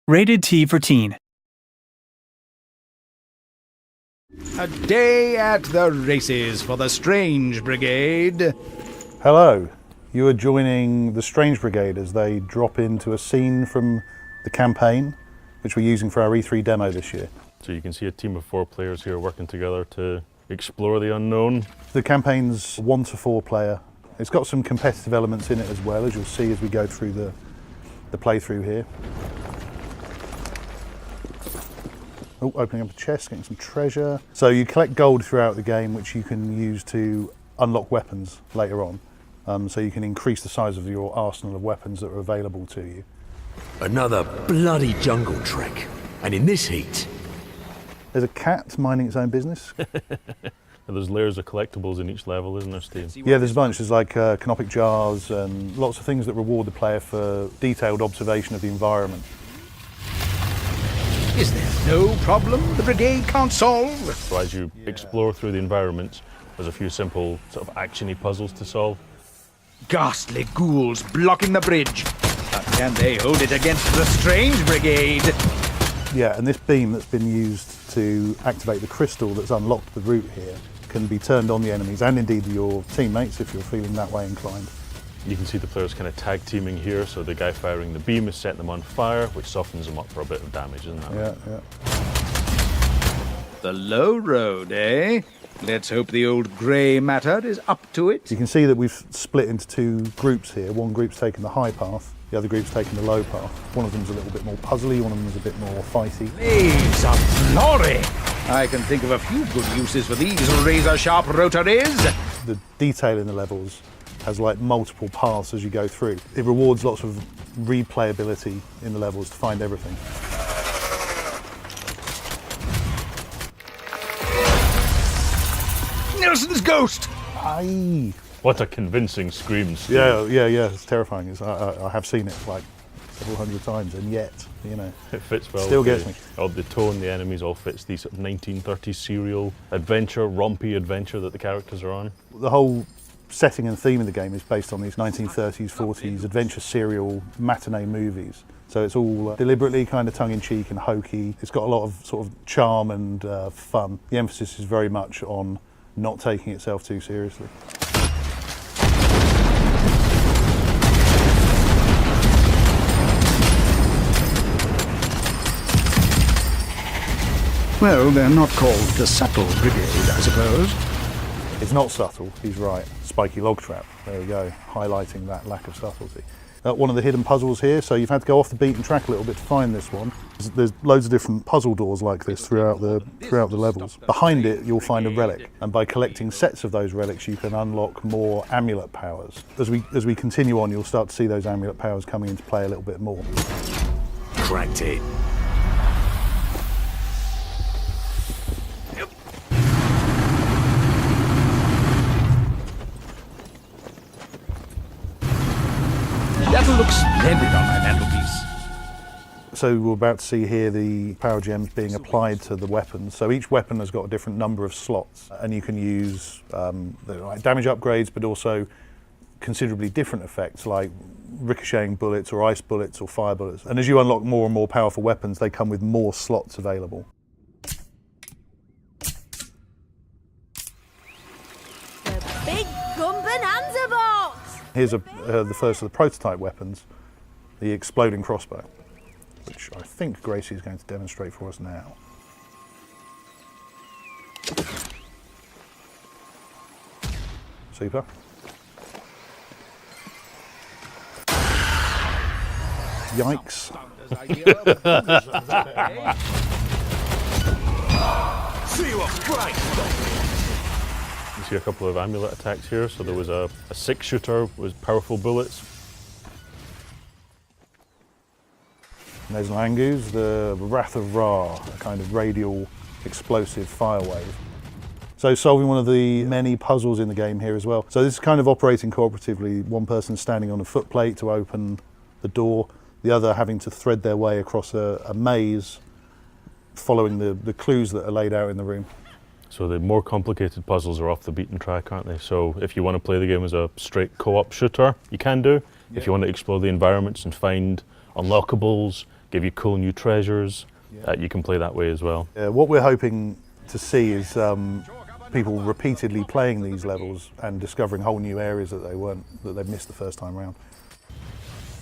Rated T for Teen. A day at the races for the Strange Brigade. Hello, you are joining the Strange Brigade as they drop into a scene from the campaign, which we're using for our E3 demo this year. So you can see a team of 4 players here working together to explore the unknown. The campaign's 1 to 4 player. It's got some competitive elements in it as well, as you'll see as we go through the playthrough here. Oh, opening up a chest, getting some treasure. So you collect gold throughout the game, which you can use to unlock weapons later on. So you can increase the size of your arsenal of weapons that are available to you. Another bloody jungle trek, and in this heat. There's a cat minding its own business. There's layers of collectibles in each level, isn't there, Steve? Yeah, there's a bunch. There's like canopic jars and lots of things that reward the player for detailed observation of the environment. Is there no problem the brigade can't solve? So as you explore through the environment, there's a few simple sort of actiony puzzles to solve. Ghastly ghouls blocking the bridge. But can they hold it against the Strange Brigade? Yeah, and this beam that's been used to activate the crystal that's unlocked the route here can be turned on the enemies and indeed your teammates if you're feeling that way inclined. You can see the players kind of tag teaming here, so the guy firing the beam is setting them on fire, which softens them up for a bit of damage, isn't that? Yeah. The low road, eh? Let's hope the old grey matter is up to it. You can see that we've split into 2 groups here. One group's taking the high path, the other group's taking the low path. One of them's a little bit more puzzly, one of them's a bit more fighty. Blades of glory! I can think of a few good uses for these razor-sharp rotaries. The detail in the levels has like multiple paths as you go through. It rewards lots of replayability in the levels to find everything. Nelson's ghost! Aye. What a convincing scream, Steve. Yeah, it's terrifying. I have seen it like several hundred times, and yet, you know, It fits well. still gets me. The tone, the enemies, all fits the sort of 1930s serial adventure, rompy adventure that the characters are on. The whole setting and theme of the game is based on these 1930s, 40s adventure serial matinee movies. So it's all deliberately kind of tongue-in-cheek and hokey. It's got a lot of sort of charm and fun. The emphasis is very much on not taking itself too seriously. Well, they're not called the subtle brigade, I suppose. It's not subtle, he's right. Spiky log trap, there we go, highlighting that lack of subtlety. One of the hidden puzzles here, so you've had to go off the beaten track a little bit to find this one. There's loads of different puzzle doors like this throughout the levels. Behind it, you'll find a relic, and by collecting sets of those relics, you can unlock more amulet powers. As we continue on, you'll start to see those amulet powers coming into play a little bit more. Cracked it. That'll look splendid on my mantelpiece. So we're about to see here the power gems being applied to the weapons. So each weapon has got a different number of slots, and you can use like damage upgrades, but also considerably different effects like ricocheting bullets or ice bullets or fire bullets. And as you unlock more and more powerful weapons, they come with more slots available. The big gun bonanza box! Here's the first of the prototype weapons, the exploding crossbow, which I think Gracie is going to demonstrate for us now. Super. Yikes. See what's right. You see a couple of amulet attacks here. So there was a 6-shooter with powerful bullets. And there's Langus, the Wrath of Ra, a kind of radial explosive fire wave. So solving one of the many puzzles in the game here as well. So this is kind of operating cooperatively. One person standing on a footplate to open the door, the other having to thread their way across a maze following the clues that are laid out in the room. So the more complicated puzzles are off the beaten track, aren't they? So if you want to play the game as a straight co-op shooter, you can do. If you want to explore the environments and find unlockables, give you cool new treasures. You can play that way as well. What we're hoping to see is people repeatedly playing these levels and discovering whole new areas that they've missed the first time round.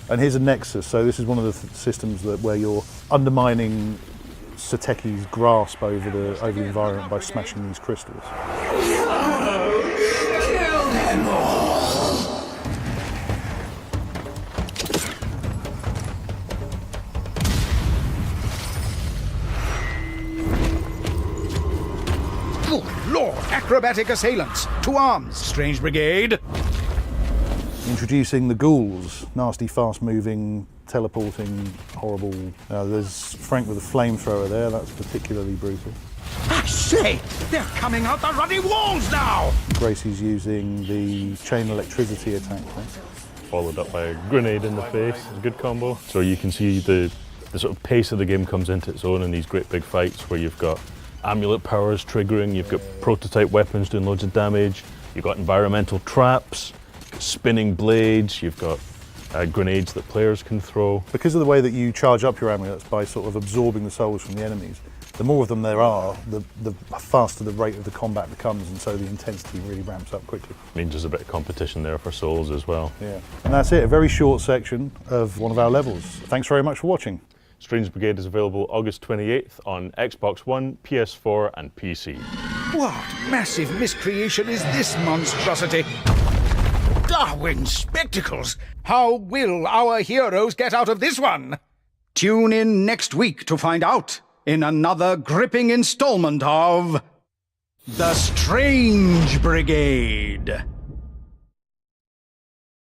And here's a Nexus. So this is one of the systems where you're undermining Sateki's grasp over the environment by smashing these crystals. Kill them all! Good Lord, acrobatic assailants! To arms, Strange Brigade! Introducing the ghouls, nasty, fast-moving, teleporting, horrible. There's Frank with a flamethrower there, that's particularly brutal. I say, they're coming out the ruddy walls now! Gracie's using the chain electricity attack there. Followed up by a grenade in the face, a good combo. So you can see the sort of pace of the game comes into its own in these great big fights where you've got amulet powers triggering, you've got prototype weapons doing loads of damage, you've got environmental traps, spinning blades, you've got grenades that players can throw. Because of the way that you charge up your amulets by sort of absorbing the souls from the enemies, the more of them there are, the faster the rate of the combat becomes, and so the intensity really ramps up quickly. Means there's a bit of competition there for souls as well. Yeah, and that's it, a very short section of one of our levels. Thanks very much for watching. Strange Brigade is available August 28th on Xbox One, PS4 and PC. What massive miscreation is this monstrosity? Darwin spectacles! How will our heroes get out of this one? Tune in next week to find out in another gripping installment of The Strange Brigade.